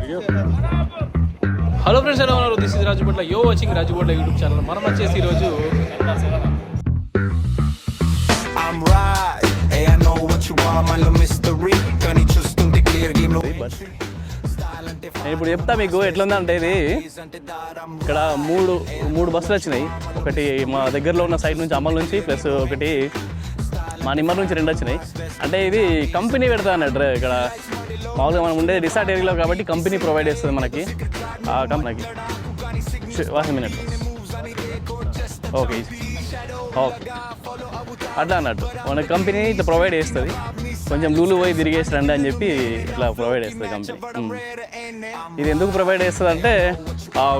Hello friends, ఎలా ఉన్నారు? This is Rajubatla. Yo watching రాజుబట్ల YouTube channel. మనం వచ్చేసి ఈరోజు నేను ఇప్పుడు చెప్తా మీకు ఎట్లుందంటే, ఇది ఇక్కడ మూడు బస్సులు వచ్చినాయి. ఒకటి మా దగ్గరలో ఉన్న సైడ్ నుంచి అమల్ నుంచి, ప్లస్ ఒకటి మా నిమ్మర్ నుంచి 2 వచ్చినాయి. అంటే ఇది కంపెనీ పెడతా అన్నట్టు. ఇక్కడ మామూలుగా మనం ఉండేది రిసార్ట్ ఏరియాలో కాబట్టి కంపెనీ ప్రొవైడ్ చేస్తుంది మనకి. ఆ కంపెనీకి 1 మినిట్ ఓకే అట్లా అన్నట్టు మన కంపెనీ ఇట్లా ప్రొవైడ్ చేస్తుంది. కొంచెం లూలు పోయి తిరిగేసి రండి అని చెప్పి ఇట్లా ప్రొవైడ్ చేస్తుంది కంపెనీ. ఇది ఎందుకు ప్రొవైడ్ చేస్తుంది అంటే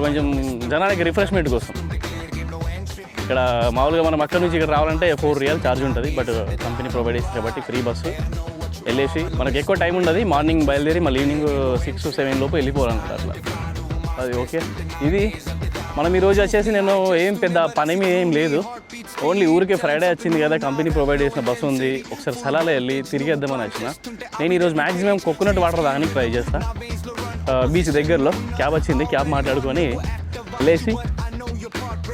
కొంచెం జనానికి రిఫ్రెష్మెంట్ కోసం. ఇక్కడ మామూలుగా మనం అక్కడ నుంచి ఇక్కడ రావాలంటే 4 రియాల్ ఛార్జ్ ఉంటుంది. బట్ కంపెనీ ప్రొవైడ్ చేస్తుంది కాబట్టి ఫ్రీ బస్సు వెళ్ళేసి మనకి ఎక్కువ టైం ఉండదు. మార్నింగ్ బయలుదేరి మళ్ళీ ఈవినింగ్ 6-7 లోపు వెళ్ళిపోవాలన్నమాట. అట్లా అది ఓకే. ఇది మనం ఈరోజు వచ్చేసి నేను ఏం పెద్ద పని ఏం లేదు, ఓన్లీ ఊరికే ఫ్రైడే వచ్చింది కదా, కంపెనీ ప్రొవైడ్ చేసిన బస్సు ఉంది, ఒకసారి సలాలో వెళ్ళి తిరిగేద్దామని వచ్చిన. నేను ఈరోజు మ్యాక్సిమం కోకోనట్ వాటర్ తాగడానికి ట్రై చేస్తాను. బీచ్ దగ్గరలో క్యాబ్ వచ్చింది, క్యాబ్ మాట్లాడుకొని వెళ్ళేసి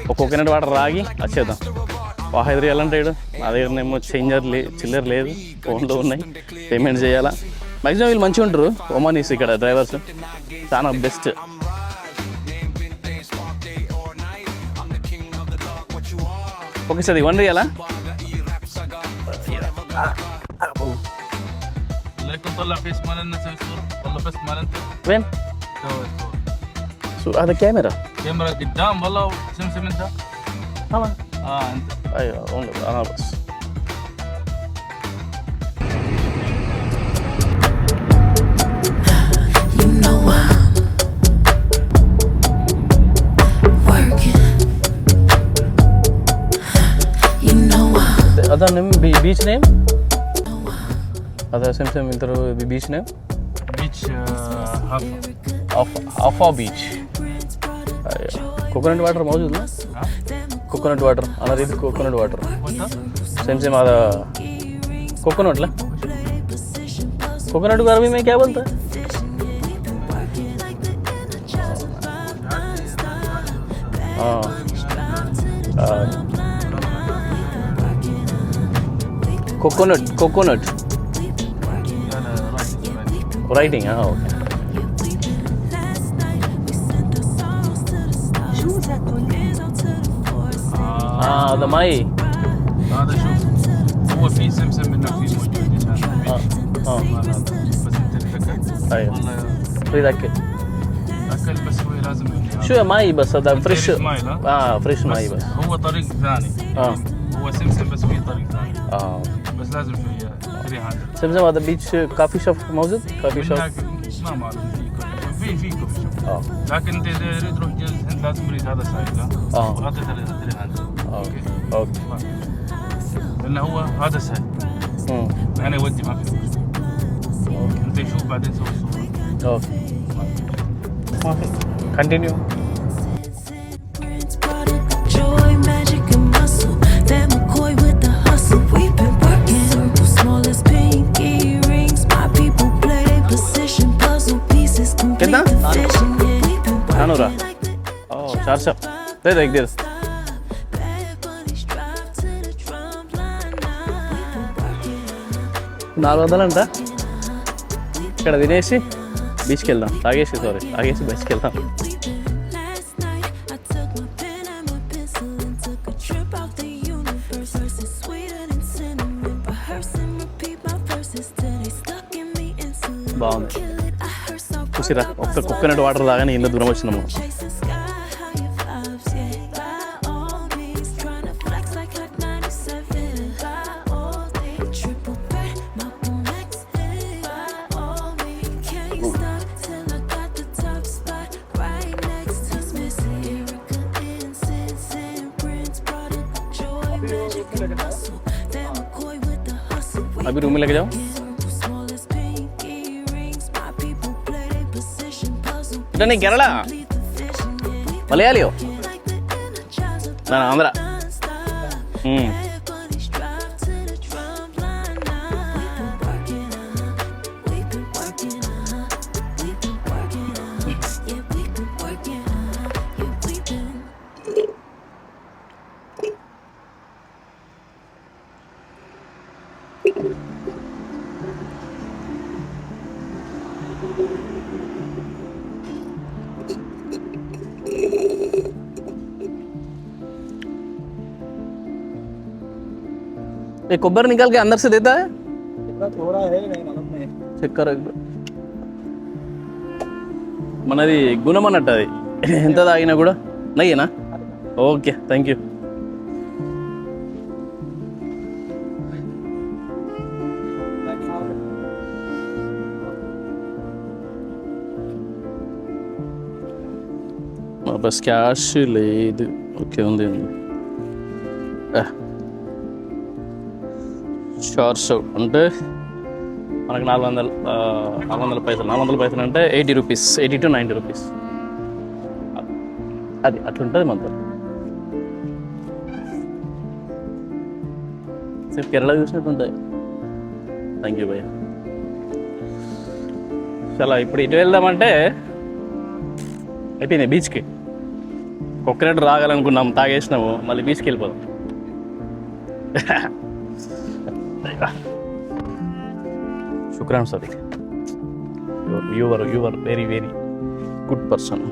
ఒక కోకోనట్ వాటర్ తాగి వచ్చేద్దాం. 5 రియాల్ అంటాడు. నా దగ్గరనేమో చిల్లర లేదు, ఫోన్లో ఉన్నాయి, పేమెంట్ చేయాలా. మ్యాక్సిమం వీళ్ళు మంచిగా ఉంటారు ఒమానీస్ ఇక్కడ డ్రైవర్స్, చాలా best. Okay sir, 1 రియాలా? وين؟ هذا كاميرا قدام والله. سمسم انت؟ انا انت. ايوه انا بس. هذا beach name? هذا سمسم انترو beach name? Beach Afa beach. Coconut water मौजूद ना? कोकोनट वाटर अना रीति कोकोनट वाटर सेम आधा कोकोनट ला. कोकोनट को अरबी में क्या बोलता है? Coconut writing. हाँ ओके. هذا ماي. هذا شوف هو في سمسم منه في موجود. بس انت تاكل. ايوه اريد اكل بس هو لازم شو ماي بس هذا فريش. فريش ماي بس هو طريق ثاني. هو سمسم بس في طريق ثاني. بس لازم شويه تدري هذا سمسم. هذا بيتش كافي شوب موجود؟ كافي شوب ما معلوم. في كوفي شوب. لكن انت اذا تريد تروح جلد هند لازم تريد هذا سايد. غطي تدري هند. اوكي لانه هو هذا سهل. انا اودي ما في مشكله. انت شوف بعدين سوي صوره. اوكي كونتينيو. कितना? 400. ओह 400. दे दे एक दे. $400 ఇక్కడ తినేసి బీచ్కి వెళ్దాం. తాగేసి బీచ్కి వెళ్దాం. బాగుంది చూసిరా. ఒక్క కోకోనట్ వాటర్ తాగానే ఇంత దూరం వచ్చినాము. अभी रूम में लेके जाओ. नहीं केरला मलयालियो ना आंध्र. ये కొబ్బరి निकाल के अंदर से देता है थोड़ा है नहीं मालूम नहीं చెక్ కర మనది గుణం అన్నట్టు అది ఎంత తాగినా కూడా నయ్యేనా ఓకే థ్యాంక్ యూ బస్ క్యాష్ లేదు ఓకే ఉంది షార్ట్స్ అంటే మనకు 400 పైసలు అంటే 80 రూపీస్ 80 to 90 రూపీస్ అది అట్లుంటుంది మొత్తం సేపు కేరళ చూసినట్టు ఉంటాయి థ్యాంక్ యూ భయ్య చాలా ఇప్పుడు ఇటు వెళ్దామంటే అయిపోయింది బీచ్కి కోకోనట్ రాగాలనుకున్నాం తాగేసినాము మళ్ళీ బీచ్కి వెళ్ళిపోదాం శుక్రాన్ sir your very very good person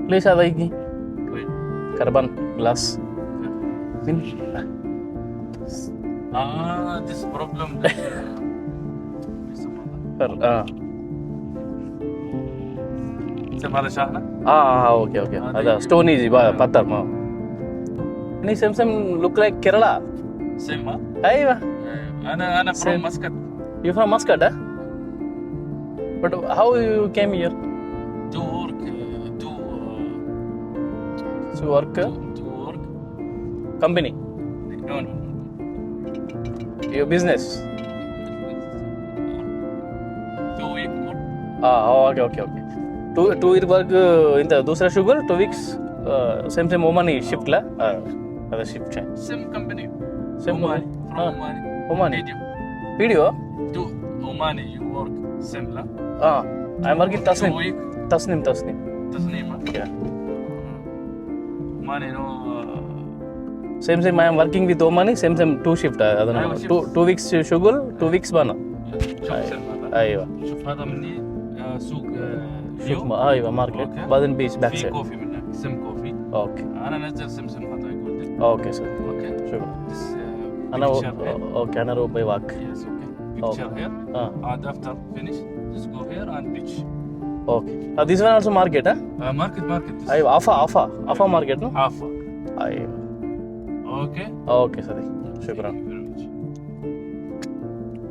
please అదైకి కార్బన్ గ్లాస్ this problem हमारा शाहना ఓకే ఓకే అదా స్టోన్ ఈజీ పత్తర్ నీ same same look like Kerala same అయ్యా انا from Muscat you from Muscat but how you came here to work to work company no your business okay okay okay two year work इंत दूसरा sugar 2 weeks same same Omani shift ला अदा shift है same company same Omani from Omani Omani Video. Video to Omani you work same la I am working Tasneem Tasneem yeah Omani no same same I am working with Omani same same 2 shift अदना 2 weeks sugar 2 weeks बना ايوه شوف هذا مني سوق شوف ايوه ماركت بعدين بيش باك في سايد كوفي منك سم كوفي اوكي انا نزل سمسم هذا يقول لي اوكي سر اوكي شكرا this انا picture here. اوكي انا روح باي واك yes okay picture here and after finish just go here and beach اوكي this one also market market this ايوه افا market no half ايوه okay اوكي سر شكرا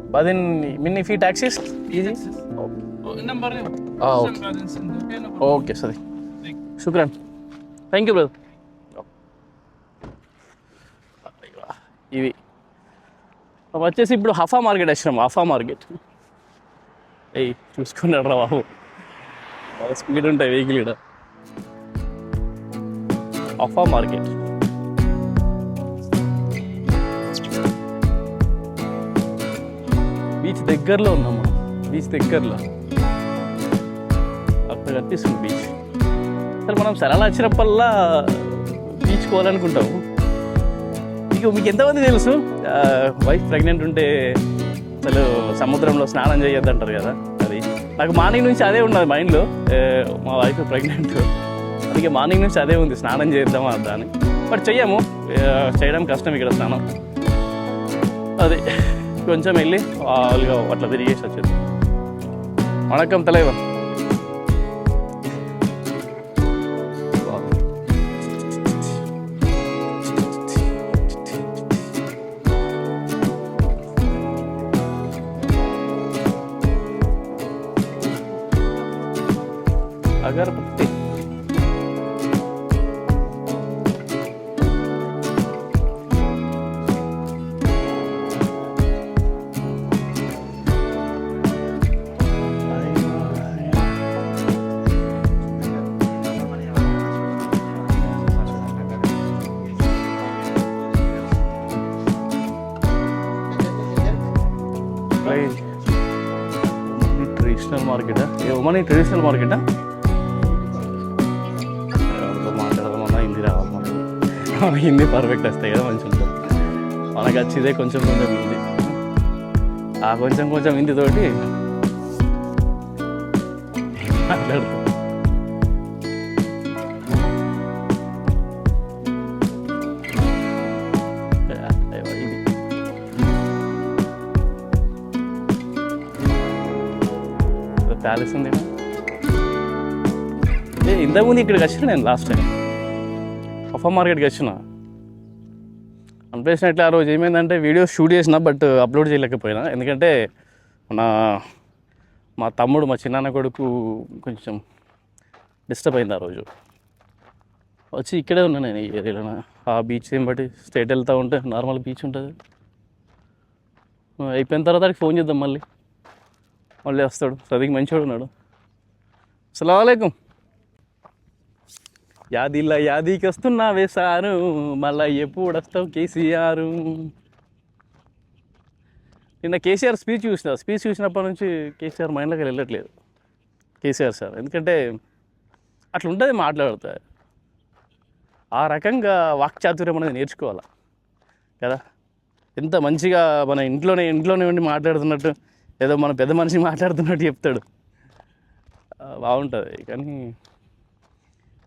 بعدين مني في تاكسيز ايزي نمبر اوكي اوكي سر شكرا thank you brother ఇవి వచ్చేసి ఇప్పుడు హఫా market వచ్చినాము హఫా market ఏయ్ చూసుకున్నాడు రా బాబు బాగా speed ఉంటాయి vehicle ఇక్కడ హఫా మార్కెట్ బీచ్ దగ్గరలో ఉన్నాము బీచ్ దగ్గరలో అక్కడ కనిపిస్తుంది బీచ్ అసలు మనం సరళ వచ్చినప్పల్లా బీచ్ పోవాలనుకుంటాము మీకు ఎంతమంది తెలుసు వైఫ్ ప్రెగ్నెంట్ ఉంటే అసలు సముద్రంలో స్నానం చేయొద్దు అంటారు కదా అది నాకు మార్నింగ్ నుంచి అదే ఉన్నది మైండ్లో మా వైఫ్ ప్రెగ్నెంట్ అందుకే మార్నింగ్ నుంచి అదే ఉంది స్నానం చేద్దామా అద్దా అని బట్ చెయ్యము చేయడం కష్టం ఇక్కడ స్నానం అది కొంచెం వెళ్ళి వాళ్ళుగా అట్లా తిరిగేసి వచ్చేది వణకం తలైవన్ अगरबत्ती ट्रेडिशनल मार्केट है ये ओमानी ट्रेडिशनल मार्केट है మాట్లాడదామన్నా హిందీ రావాలి మనకి హిందీ పర్ఫెక్ట్ వస్తాయి కదా మంచిగా ఉంటుంది మనకు వచ్చేదే కొంచెం హిందీ ఆ కొంచెం కొంచెం హిందీతోటి మాట్లాడుతాం. ప్యాలెస్ ఉంది ఇంతకుముందు ఇక్కడికి వచ్చిన నేను లాస్ట్ టైం అఫా మార్కెట్కి వచ్చిన అనిపించినట్లు. ఆ రోజు ఏమైందంటే వీడియోస్ షూట్ చేసిన బట్ అప్లోడ్ చేయలేకపోయినా, ఎందుకంటే మా తమ్ముడు మా చిన్నాన్న కొడుకు కొంచెం డిస్టర్బ్ అయింది ఆ రోజు. వచ్చి ఇక్కడే ఉన్నా నేను ఈ ఏరియాలో. ఆ బీచ్ ఏం బట్టి స్ట్రైట్ వెళ్తూ ఉంటే నార్మల్ బీచ్ ఉంటుంది. అయిపోయిన తర్వాత ఫోన్ చేద్దాం, మళ్ళీ వస్తాడు. సదికి మంచివాడు ఉన్నాడు. అస్సలాము అలైకుం. యాదిల్లా యాదీకి వస్తున్నా వేసారు, మళ్ళీ ఎప్పుడు వస్తావు కేసీఆర్. నిన్న కేసీఆర్ స్పీచ్ చూసినప్పటి నుంచి కేసీఆర్ మైండ్లోకి వెళ్ళట్లేదు. కేసీఆర్ సార్ ఎందుకంటే అట్లా ఉంటుంది మాట్లాడుతా. ఆ రకంగా వాక్చాతుర్యం అనేది నేర్చుకోవాలి కదా. ఎంత మంచిగా మన ఇంట్లోనే ఉండి మాట్లాడుతున్నట్టు, ఏదో మన పెద్ద మనిషి మాట్లాడుతున్నట్టు చెప్తాడు, బాగుంటుంది. కానీ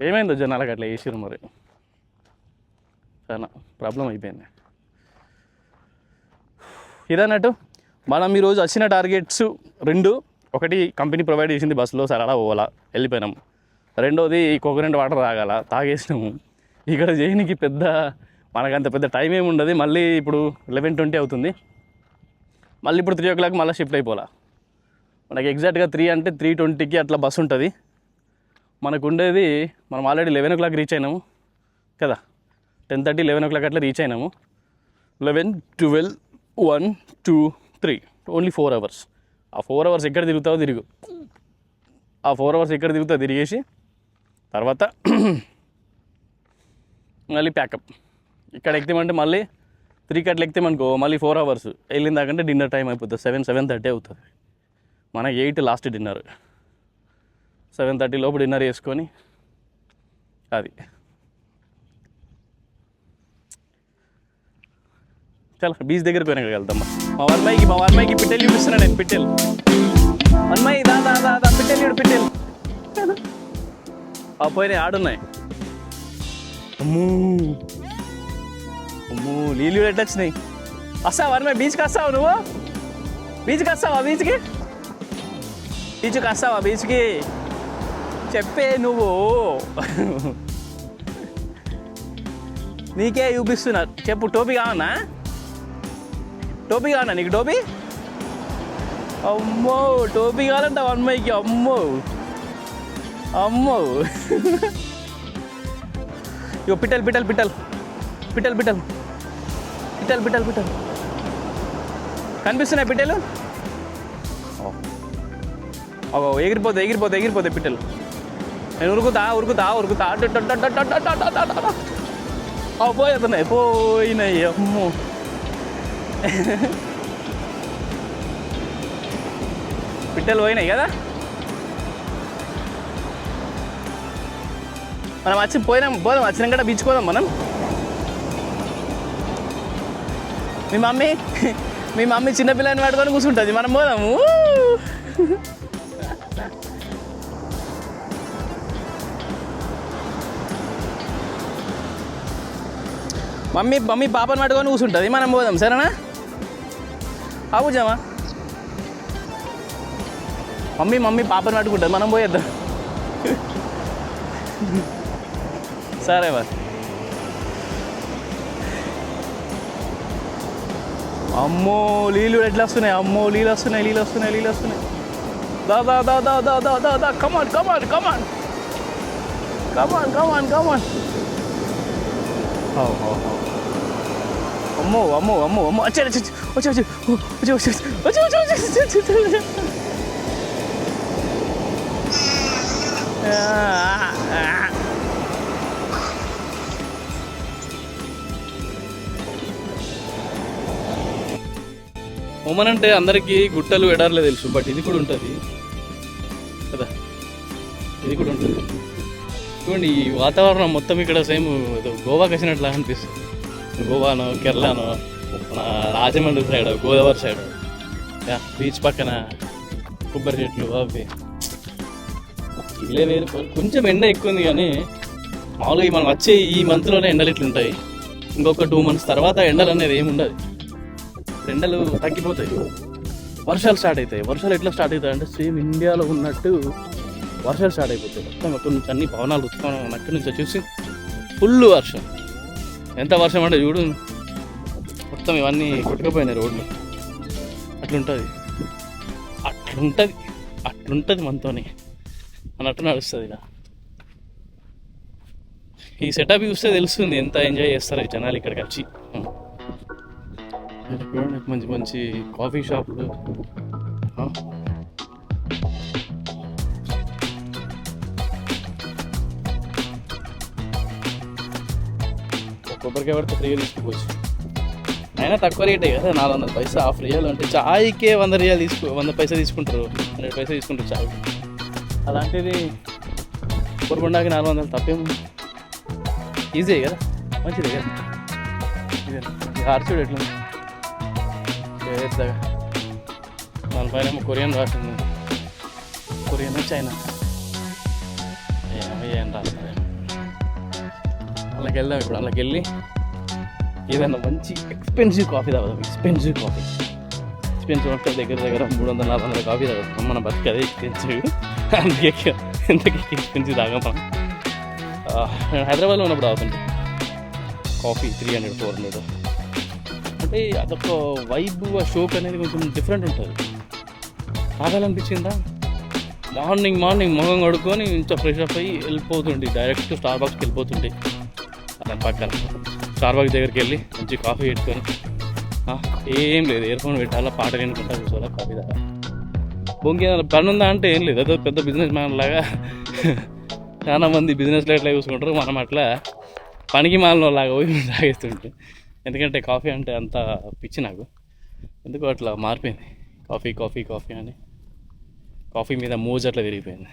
ఏమైందో జనాలకు అట్లా చేసిరు, మరి చాలా ప్రాబ్లం అయిపోయింది. ఇదన్నట్టు మనం ఈరోజు వచ్చిన టార్గెట్స్ 2. ఒకటి కంపెనీ ప్రొవైడ్ చేసింది బస్సులో, సరళ పోవాలా, వెళ్ళిపోయినాం. రెండోది కోకోనట్ వాటర్ తాగాల, తాగేసినాము. ఇక్కడ చేయనికి మనకంత పెద్ద టైం ఏమి ఉండదు. మళ్ళీ ఇప్పుడు 11:20 అవుతుంది. మళ్ళీ ఇప్పుడు 3 o'clock మళ్ళీ షిఫ్ట్ అయిపోవాలా. మనకి ఎగ్జాక్ట్గా 3 అంటే 3:20కి అట్లా బస్సు ఉంటుంది. మనకు ఉండేది, మనం ఆల్రెడీ 11 o'clock రీచ్ అయినాము కదా. 10:30, 11 o'clock అట్లా రీచ్ అయినాము. 11, 12, 1, 2, 3 only 4 hours. ఆ 4 hours ఎక్కడ తిరుగుతావో తిరుగు. ఆ 4 hours ఎక్కడ తిరుగుతావో తిరిగేసి తర్వాత మళ్ళీ ప్యాకప్. ఇక్కడ ఎక్కితేమంటే మళ్ళీ 3కి అట్లా ఎక్కితేమనుకో మళ్ళీ 4 hours వెళ్ళిందాకంటే డిన్నర్ టైం అయిపోతుంది. 7:30 అవుతుంది. మనకి 8 లాస్ట్ డిన్నర్. 7:30 లోపు డిన్నర్ చేసుకొని అది చాలా బీచ్ దగ్గరికి పోయినా వెళ్తాం. మా వర్మైకి పిట్టెలు చూపిస్తున్నా నేను. పిట్టెలు వర్మయ్య దా పిట్టెలు పోయినాయి, ఆడున్నాయి. అమ్మూ నీళ్ళు ఎట్లా వచ్చినాయి. వస్తావా వర్మయ్య? బీచ్కి వస్తావా నువ్వు? బీచ్కి వస్తావా? బీచ్కి చెప్పే నువ్వు. నీకే చూపిస్తున్నా, చెప్పు. టోపీ కావన్నా నీకు? టోపీ అమ్మో, టోపీ కావాలంట వర్మయ్యకి. అమ్మో ఇగో పిట్టలు కనిపిస్తున్నాయి. పిట్టలు ఎగిరిపోతాయి పిట్టలు. నేను ఉరుకుతా పోయినాయి. అమ్మో పిట్టలు పోయినాయి కదా. మనం పోదాం వచ్చినాక బీచ్ పోదాం మనం. మీ మమ్మీ చిన్నపిల్లని పట్టుకొని కూర్చుంటుంది, మనం పోదాము. మమ్మీ పాపని పట్టుకొని కూర్చుంటుంది, మనం పోదాం. సరేనా? ఆగుజామా. మమ్మీ పాపని పట్టుకుంటుంది, మనం పోయేద్దాం. సరే మరి. అమ్మో నీళ్ళు ఎట్లా వస్తున్నాయి. నీళ్ళు వస్తున్నాయి. దా కమాన్. అమ్మో వచ్చి ఒమన్ అంటే అందరికీ గుట్టలు ఎడార్లే తెలుసు, బట్ ఇది కూడా ఉంటుంది కదా. చూడండి ఈ వాతావరణం మొత్తం ఇక్కడ సేమ్ గోవాకి వచ్చినట్లా అనిపిస్తుంది. గోవానో కేరళనో మన Rajahmundry side, Godavari side beach పక్కన కొబ్బరి చెట్లు అవి ఇల్లే వేరు. కొంచెం ఎండ ఎక్కువ ఉంది కానీ మామూలుగా మనం వచ్చే ఈ మంత్లోనే ఎండలు ఇట్లుంటాయి. ఇంకొక 2 months తర్వాత ఎండలు అనేది ఏమి ఉండదు. ఎండలు తగ్గిపోతాయి, వర్షాలు స్టార్ట్ అవుతాయి. వర్షాలు ఎట్లా స్టార్ట్ అవుతాయి అంటే సేమ్ ఇండియాలో ఉన్నట్టు వర్షాలు స్టార్ట్ అయిపోతాయి. మొత్తం అక్కడి నుంచి అన్ని భవనాలు రుతుకోవడం అక్కడి నుంచి చూసి ఫుల్ వర్షం. ఎంత వర్షం అంటే చూడు, మొత్తం ఇవన్నీ కొట్టుకుపోయినాయి రోడ్లు. అట్లుంటుంది మనతోని అన్నట్టు నడుస్తుంది. ఇక ఈ సెటప్ చూస్తే తెలుస్తుంది ఎంత ఎంజాయ్ చేస్తారు ఈ జనాలు ఇక్కడికి వచ్చి. మంచి మంచి కాఫీ షాపులు, కొబ్బరికాయ పడితే ఫ్రీగా తీసుకోవచ్చు. అయినా తక్కువ రేటే కదా, 400 పైసా. హాఫ్ రియల్ అంటే చాయ్కే 100 రియల్ 100 పైసా తీసుకుంటారు, 100 పైసా తీసుకుంటారు చాయ్. అలాంటిది కొబ్బరిబొండాకి 400 తప్పేమో, ఈజీ కదా, మంచిదే కదా. ఇదే ఆర్చూడు ఎట్లా పెద్దగా, దానిపైన ఏమో కొరియన్ రాసింది. కొరియన్ చైనా ఏం రాస్తుంది. అలాగే వెళ్దాం ఇప్పుడు. అలాగే వెళ్ళి ఏదైనా మంచి ఎక్స్పెన్సివ్ కాఫీ తాగుదాం. ఎక్స్పెన్సివ్ అంటే దగ్గర 300-400 కాఫీ తాగుతాం. మన బతికి అదే ఎక్స్పెన్సివ్. అందుకే ఎంతకి ఎక్స్పెన్సివ్ తాగాం మనం. హైదరాబాద్లో ఉన్నప్పుడు తాగుతుంటే కాఫీ 300-400. అంటే అదొక వైబ్, ఆ షోక్ అనేది కొంచెం డిఫరెంట్ ఉంటుంది. తాగాలనిపించిందా మార్నింగ్ మొహం కడుక్కొని ఇంత ఫ్రెష్ అప్ అయ్యి వెళ్ళిపోతుండే, డైరెక్ట్ స్టార్బాక్స్కి వెళ్ళిపోతుండే. దాని పక్కన స్టార్బాక్స్ దగ్గరికి వెళ్ళి మంచి కాఫీ పెట్టుకొని, ఏం లేదు ఇయర్ ఫోన్ పెట్టాలా, పాట వినుకుంటా కూర్చోాలా, కాఫీ తాగా. బొంగి పని ఉందా అంటే ఏం లేదు, అదే పెద్ద బిజినెస్ మ్యాన్ లాగా చాలా మంది బిజినెస్లో ఎట్లా చూసుకుంటారు, మనం అట్లా పనికి మాలిన లాగా పోయి తాగేస్తుంటే. ఎందుకంటే కాఫీ అంటే అంత పిచ్చి నాకు, ఎందుకో అట్లా మారిపోయింది. కాఫీ అని కాఫీ మీద మోజు అట్లా విరిగిపోయింది.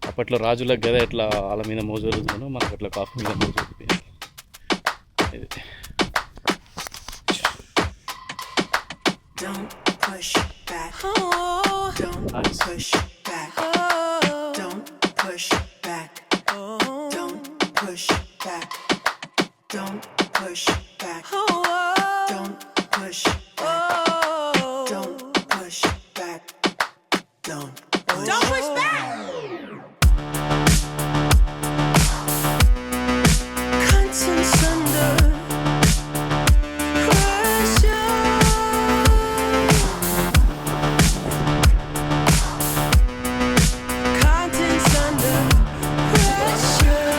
అప్పట్లో రాజులకు గద ఎట్లా వాళ్ళ మీద మోజు జరుగుతుందో, మనకు అట్లా కాఫీ మీద మోజు విరిగిపోయింది. ఇది Don't push back. Don't push back. Don't push back. Don't push back. Don't push back. Don't push back. Don't push back. Don't push back. Conscience under pressure. Conscience under pressure.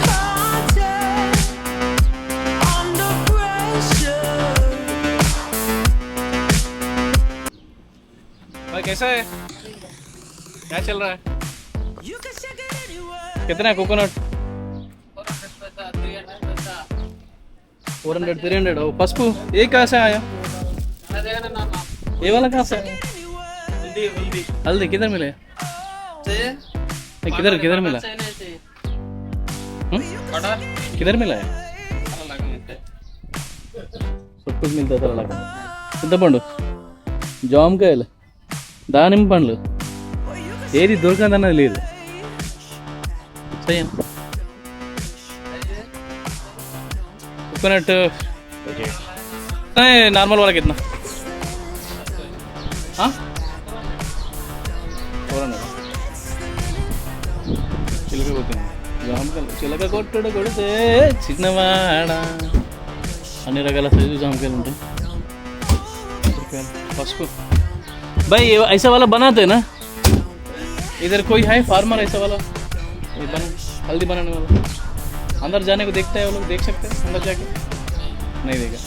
Conscience under pressure. भाई कैसा है, क्या चल रहा है? You can shake it anywhere. कितना है coconut? 400-300. ओ पसपू ये कहाँ से आया? ये वाला कहाँ से आया? हल्दी किधर मिले? किधर मिला? किधर मिला है? सब कुछ मिलता था लगा. చింతపండు, జామకాయలు, దానిమ్మ పండ్లు, ఏది దొరకదన్నది లేదు. సరే कोकोनट नॉर्मल वाला कितना? हाँ చిలక కొట్టుడు కొడితే చిన్నవాడ, అన్ని రకాల సైజు జామకాయలు ఉంటాయి. पसपू भाई ये ऐसा वाला बनाते हैं ना, इधर कोई है फार्मर ऐसा वाला हल्दी बनाने वाला? अंदर जाने को देखता है वो लोग, देख सकते हैं अंदर जाके? नहीं देगा.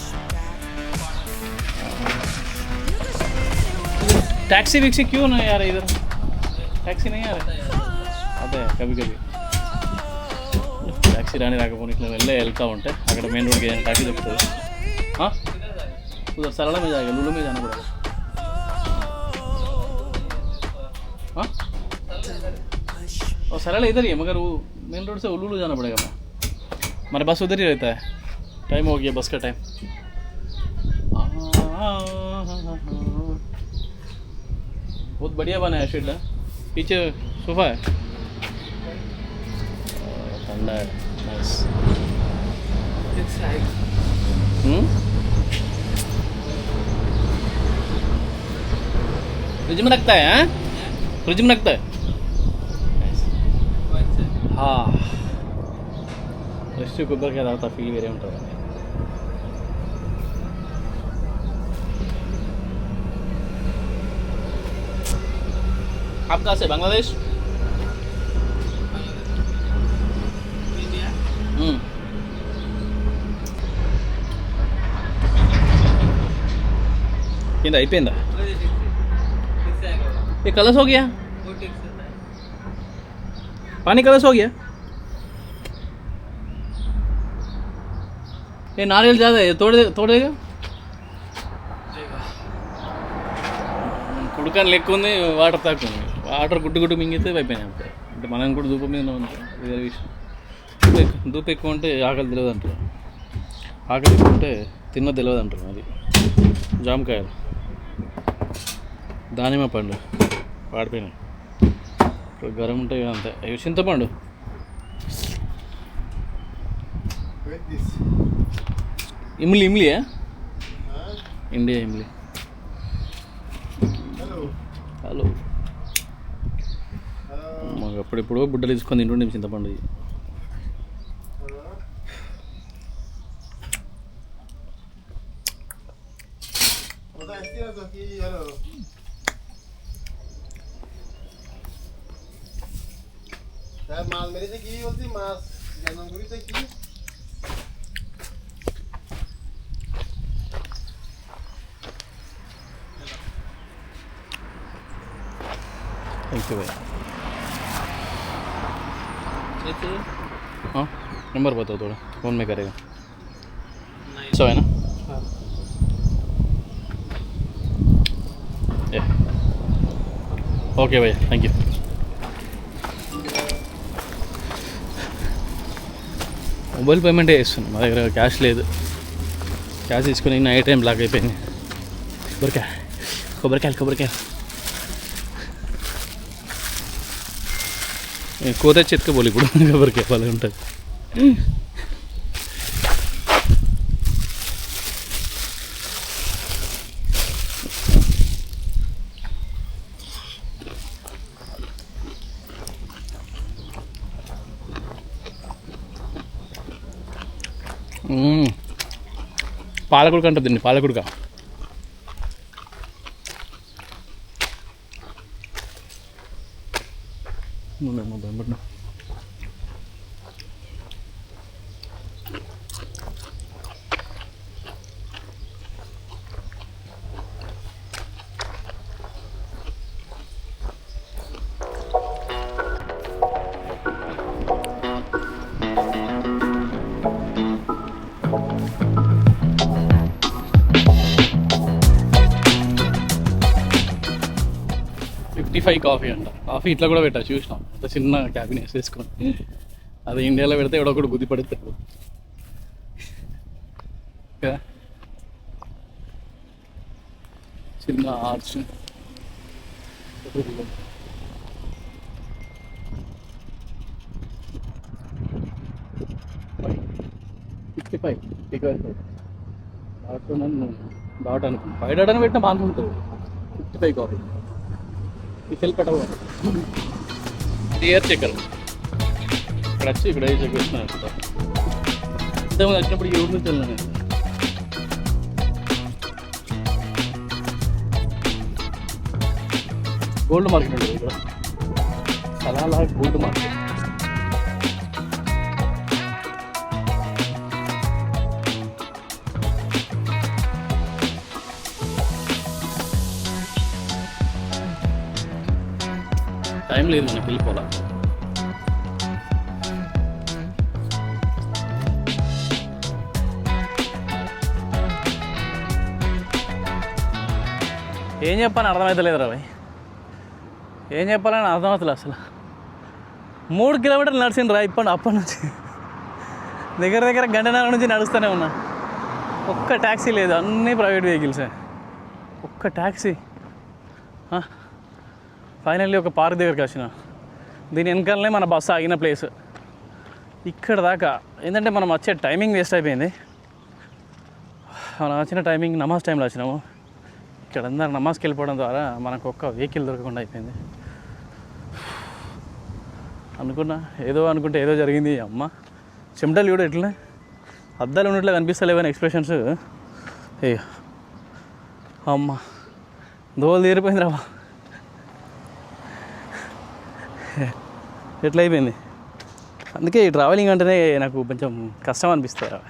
टैक्सी विक्सी क्यों नहीं आ रहा इधर? टैक्सी नहीं आ रहा? आता है कभी कभी टैक्सी रानी राకపోని ఇట్లా వెళ్తా ఉంటే అక్కడ మెయిన్ రోడ్కి टैक्सी దొరుకుతుంది. हाँ उधर सरला में जाएगा, लुलू में जाना पड़ेगा. हाँ और सरला इधर ही है, मगर वो मेन रोड से उल्लू जाना पड़ेगा. हमारे पास उधर ही रहता है टाइम हो गया बस का टाइम. बहुत बढ़िया बना है शेड. पीछे सोफा है. ठंडा है. नाइस. फ्रिज में रखता है. हाँ फ्रिज में रखता है. हाँ ఫ్రెష్ కొబ్బరికాయ తాగుతా ఫీల్ వేరే ఉంటుంది. आप कहाँ से बांग्लादेश? ఏంది అయిపోయిందా? ये कलश हो गया. पानी कलश हो गया. ये नारियल ज़्यादा है, तोड़ देगा. కుడుకాని లెక్క ఉంది, వాటర్ తక్కువ ఉంది. వాటర్ గుడ్డు మింగితే అయిపోయినాయి అంతే. అంటే మనం కూడా ధూపం మీద ఉంటాం, వేరే విషయం. ధూపం ఎక్కువ ఉంటే ఆకలి తెలియదు అంటారు, ఆకలి ఎక్కువ ఉంటే తిన్న తెలియదు అంటారు. అది జామకాయలు, దానిమ్మ పండు వాడిపోయినాయి. ఇప్పుడు గరం ఉంటాయి కదా అంతే. అవి చింతపండు, ఇమ్లియా ఇండియా ఇమ్లి. హలో మాకు అప్పుడెప్పుడు బుడ్డలు తీసుకొని తింటుండే చింతపండు. মাছ মেরেছে কি বলছি, মাছ জানান করেছে কি थैंक यू भाई. हाँ नंबर बताओ थोड़ा, फ़ोन में करेगा. सो है ना. ओके भैया थैंक यू. మొబైల్ పేమెంటే చేస్తున్నాను, మా దగ్గర క్యాష్ లేదు. క్యాష్ తీసుకుని నైట్ టైం బ్లాక్ అయిపోయింది. కొబ్బరికాయలు కోత చెత్తుకోవాలి ఇప్పుడు. కొబ్బరికాయ వాళ్ళే ఉంటుంది. పాలకుడుక అంటుందండి, పాలకుడుక. కాఫీ అంట. కాఫీ ఇట్లా కూడా పెట్టా, చూసినాం. అంత చిన్న క్యాబిన్ వేసేసుకొని. అది ఇండియాలో పెడితే ఎవడొకడు గుద్ది పడుతాడు కదా. చిన్న ఆర్చ్. 55 డాట్ అనుకుంటా. 5 డాట్ అని పెట్టినా బాగుంటుంది. 55 కాఫీ సెల్ పెట్టవు. ఎయిర్ చెక్కర్ ఇక్కడ వచ్చి ఇక్కడ ఎయిర్ చెక్ వేస్తున్నాను. ఇంతకుముందు వచ్చినప్పుడు ఈ ఊరి నుంచి వెళ్ళాను. గోల్డ్ మార్కెట్ ఉంటుంది ఇక్కడ, సలాలా గోల్డ్ మార్కెట్. టైం లేదు మనకి, వెళ్ళిపోవాలా. ఏం చెప్పాలని అర్థమవుతలేదు రా భయ్, ఏం చెప్పాలని అర్థమవుతలేదు అసలు. 3 కిలోమీటర్లు నడిచిండ్రా అప్పటి నుంచి. దగ్గర 1.5 గంట నుంచి నడుస్తూనే ఉన్నా. ఒక్క ట్యాక్సీ లేదు, అన్నీ ప్రైవేట్ వెహికల్సే. ఒక్క ట్యాక్సీ. ఫైనల్లీ ఒక పార్క్ దగ్గరికి వచ్చిన. దీని వెనకాలనే మన బస్సు ఆగిన ప్లేస్. ఇక్కడ దాకా ఏంటంటే మనం వచ్చే టైమింగ్ వేస్ట్ అయిపోయింది. మనం వచ్చిన టైమింగ్ నమాజ్ టైంలో వచ్చినాము. ఇక్కడ అందరు నమాజ్కి వెళ్ళిపోవడం ద్వారా మనకు ఒక్క వెహికల్ దొరకకుండా అయిపోయింది. అనుకుంటే ఏదో జరిగింది. అమ్మ చెమటలు కూడా ఎట్లా అద్దాలు ఉన్నట్లు కనిపిస్తలేవని ఎక్స్ప్రెషన్స్. ఏ అమ్మ దోలు తీరిపోయింది రావా, ఎట్లా అయిపోయింది. అందుకే ఈ ట్రావెలింగ్ అంటేనే నాకు కొంచెం కష్టం అనిపిస్తుంది.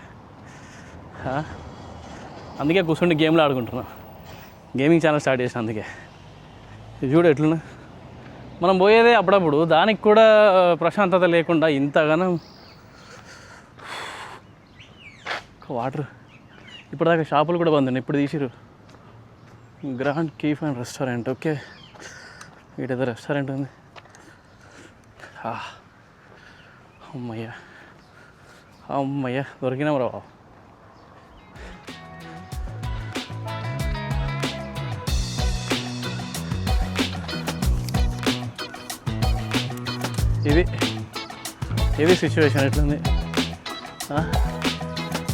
అందుకే కూర్చుండి గేమ్లు ఆడుకుంటున్నాను. గేమింగ్ ఛానల్ స్టార్ట్ చేసిన. అందుకే చూడు ఎట్లున్నా మనం పోయేదే అప్పుడప్పుడు, దానికి కూడా ప్రశాంతత లేకుండా ఇంతగానో వాటర్. ఇప్పటిదాకా షాపులు కూడా బంద్ ఉన్నాయి, ఇప్పుడు తీసిరు. గ్రాండ్ కీఫ్ అండ్ రెస్టారెంట్. ఓకే, వీటేదో రెస్టారెంట్ ఉంది. అమ్మయ్య దొరికినాం రా. ఇది సిచ్యువేషన్ ఎట్లుంది.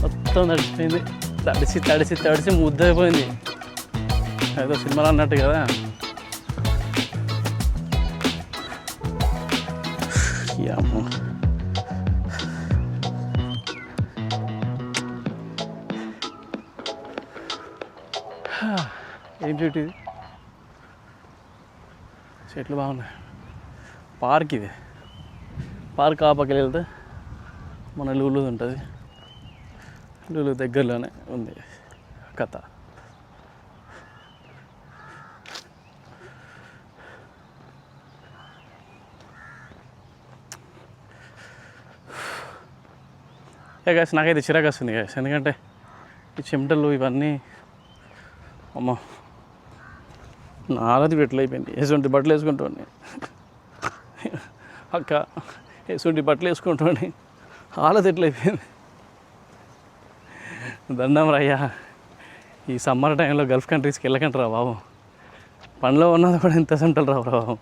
మొత్తం తడిసిపోయింది. తడిసి ముద్దైపోయింది. ఏదో సినిమాలో అన్నట్టు కదా. ఏం చెట్టు ఇది? చెట్లు బాగున్నాయి. పార్క్ ఇది. పార్క్ ఆ పక్కకి వెళ్తే మన లూలు ఉంటుంది. లూలు దగ్గరలోనే ఉంది కథ. గాయస్ నాకైతే చిరాకు వస్తుంది గాయస్, ఎందుకంటే ఈ చెమటలు ఇవన్నీ అమ్మ నారది బట్టలు అయిపోయింది. ఎటువంటి బట్టలు వేసుకుంటాండి అక్క, ఎటువంటి బట్టలు వేసుకుంటాండి. ఆలది ఎట్లయిపోయింది. దండం రయ్యా, ఈ సమ్మర్ టైంలో గల్ఫ్ కంట్రీస్కి వెళ్ళకంటారా బాబు. పనిలో ఉన్నది కూడా ఎంత సెంటలు రావు బాబు.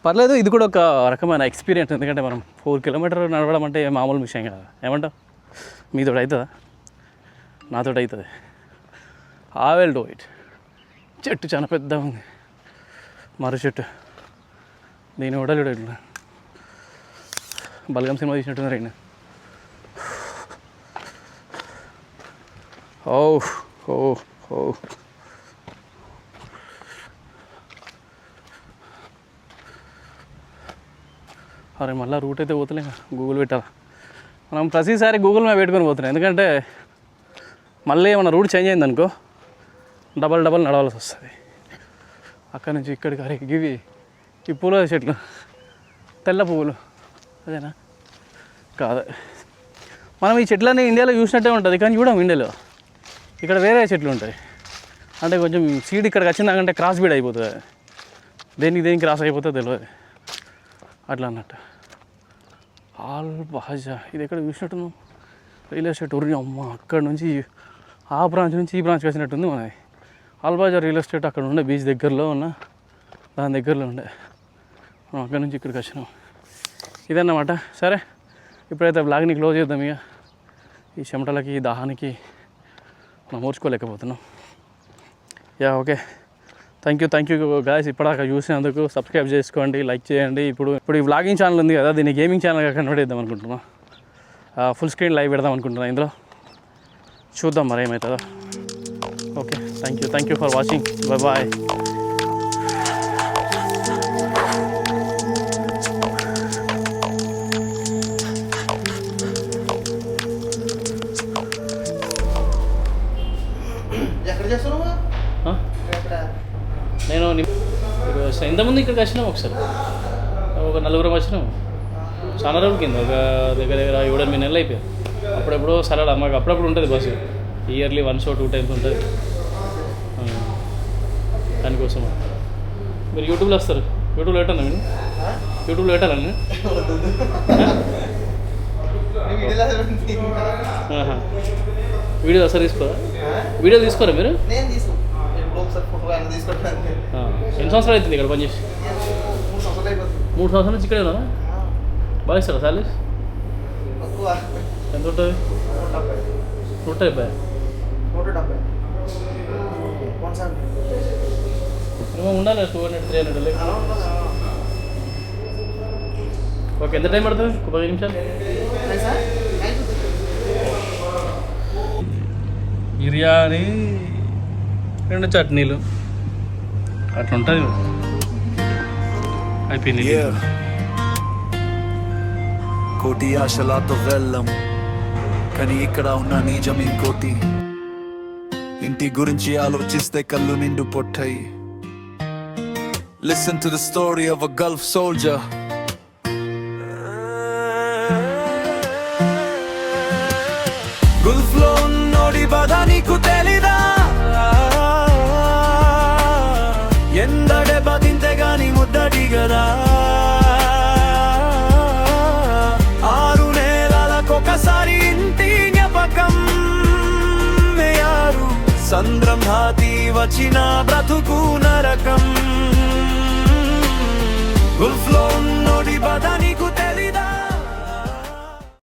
పర్లేదు, ఇది కూడా ఒక రకమైన ఎక్స్పీరియన్స్. ఎందుకంటే మనం 4 కిలోమీటర్లు నడవడం అంటే మామూలు విషయం కదా. ఏమంటావు? మీతో అవుతుందా? నాతో అవుతుంది. I will do it. చెట్టు చాలా పెద్దగా ఉంది, మర్రి చెట్టు. దీని కూడా చూడ ఇట్లా బలగం సినిమా తీసినట్టుంది రైనా. ఓ ఓ ఓ అరే మళ్ళీ రూట్ అయితే పోతలే, గూగుల్ పెట్టాలా. మనం ప్రతిసారి గూగుల్ మ్యాప్ పెట్టుకొని పోతున్నాం. ఎందుకంటే మళ్ళీ ఏమన్నా రూట్ చేంజ్ అయింది అనుకో, డబల్ నడవాల్సి వస్తుంది. అక్కడి నుంచి ఇక్కడికి. అరే గివి ఈ పూల చెట్లు, తెల్ల పువ్వులు అదేనా? కాదు, మనం ఈ చెట్లన్నీ ఇండియాలో చూసినట్టే ఉంటుంది, కానీ చూడం ఇండియాలో. ఇక్కడ వేరే చెట్లు ఉంటాయి. అంటే కొంచెం సీడ్ ఇక్కడికి వచ్చిందాకంటే క్రాస్ బీడ్ అయిపోతుంది. దేనికి క్రాస్ అయిపోతుందో తెలియదు అట్లా అన్నట్టు. ఆల్ బాజా ఇది ఎక్కడ చూసినట్టున్నాం. రియల్ ఎస్టేట్ ఉరి అమ్మ. అక్కడ నుంచి ఆ బ్రాంచ్ నుంచి ఈ బ్రాంచ్కి వచ్చినట్టుంది మనది. ఆల్బాజా రియల్ ఎస్టేట్ అక్కడ ఉండే బీచ్ దగ్గరలో ఉన్న దాని దగ్గరలో ఉండే. మనం అక్కడ నుంచి ఇక్కడికి వచ్చినాం. ఇదన్నమాట. సరే, ఇప్పుడైతే బ్లాగ్ని క్లోజ్ చేద్దాం. ఇక ఈ చెమటలకి దాహానికి మనం ఓర్చుకోలేకపోతున్నాం. Yeah okay, thank you guys. ఇప్పటిదాకా చూసినందుకు సబ్స్క్రైబ్ చేసుకోండి, లైక్ చేయండి. ఇప్పుడు ఈ వ్లాగింగ్ ఛానల్ ఉంది కదా, దీన్ని గేమింగ్ ఛానల్గా కన్వర్ట్ చేద్దాం అనుకుంటున్నాం. ఫుల్ స్క్రీన్ లైవ్ పెడదాం అనుకుంటున్నాను ఇందులో. చూద్దాం మరి ఏమవుతుందో. Okay, thank you for watching. Bye. ఎక్కడ చేస్తున్నావు? నేను ఇంతకుముందు ఇక్కడికి వచ్చినాం ఒకసారి, ఒక 4 వచ్చినాం. చాలా రోజుల కింద, ఒక దగ్గర 7-8 నెలలు అయిపోయాయి. అప్పుడెప్పుడో సరళ మాకు అప్పుడప్పుడు ఉంటుంది బస్సు. ఇయర్లీ 1 or 2 times ఉంటుంది. దానికోసం మీరు యూట్యూబ్లో వస్తారు. యూట్యూబ్లో పెట్టాను నేను, యూట్యూబ్లో పెట్టాలని ఆహా. వీడియో అసలు తీసుకోరా వీడియో తీసుకోరా మీరు నేను తీసుకుంటాను ఎప్పుడు ఒకసారి ఫోటో ఆయన తీసుకుంటాను ఎన్ని సంవత్సరాలు అవుతుంది ఇక్కడ పనిచేసి 3 సంవత్సరాలు అయిపోతుంది 3 సంవత్సరాల నుంచి ఇక్కడే ఉన్నా బాగా ఇస్తారా సాలరీస్ తక్కువ ఎంత ఉంటుంది 170 170 మినిమం ఉండాలి 200 300 లేక ఓకే ఎంత టైం పడుతుంది 10 నిమిషాలు బిర్యానీ 2 చట్నీలు అట్లా ఉంటుంది అయిపోయింది కోటి ఆశలతో వెళ్ళం కానీ ఇక్కడ ఉన్న నిజం ఇంకోటి ఇంటి గురించి ఆలోచిస్తే కళ్ళు నిండు పొట్టాయి Listen to the story of a Gulf soldier Gulf లో ఉన్నోడి బాధ నీకు తెలీదా ఎందడే బతింతే గాని ముద్దడి గదా 6 నెలలకొకసారి ఇంటి జ్ఞాపకం వేయారు సంద్రం హాతి వచ్చిన బ్రతుకు నరకం గుల్ఫ్ లో ఉన్నోడి బాధ నీకు